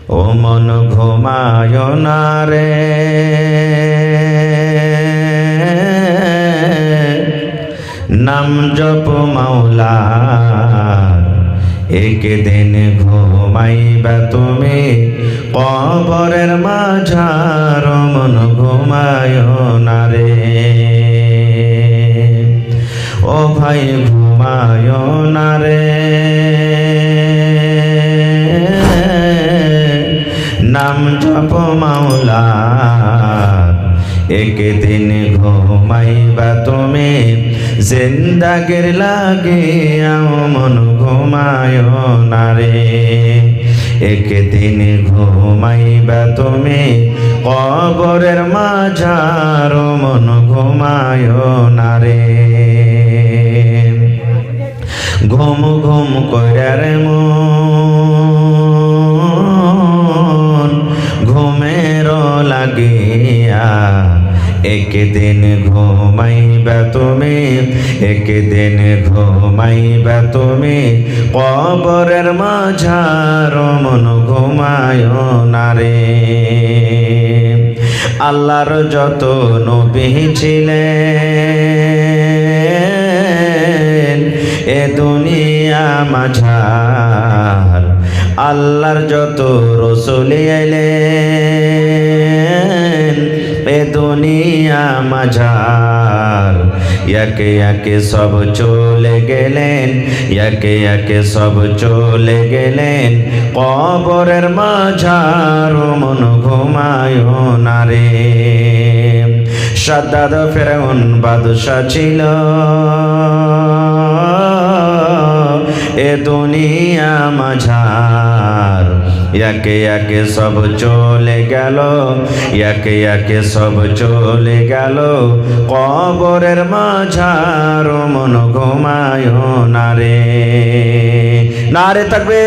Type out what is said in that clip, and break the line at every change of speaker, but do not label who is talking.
ও মন ঘুমায় না রে, নাম জপ মাওলার, একদিন ঘুমাইবা তুমি কবরের মাঝার। মন ঘুমায় না রে, ও ভাই ঘুমায় না রে, নাম জপ মাওলার, একদিন ঘুমাইবা তুমি জিন্দাগির লাগিয়া। মন ঘুমায় না রে, একদিন ঘুমাইবা তুমি কবরের মাঝার। মন ঘুমায় না রে, ঘুম ঘুম কইরার মন ঘুমের লাগিয়া। একদিন ঘুমাইবা তুমি, একদিন ঘুমাইবা তুমি কবরের মাঝার। মন ঘুমায় না রে, আল্লাহর যত নবী ছিলেন এ দুনিয়া মাঝার, আল্লাহর যত রাসূল এলেন এ দুনিয়া মাঝার। একে একে সব চলে গেলেন, একে একে সব চলে গেলেন কবরের মাঝার। মন ঘুমায় না রে, সাদ্দাদ ফেরাউন বাদশা ছিল এ দুনিয়া মাঝার। একে একে সব চলে গেল, একে একে সব চলে গেল কবরের মাঝার। মন ঘুমায় না রে, না রে থাকবে।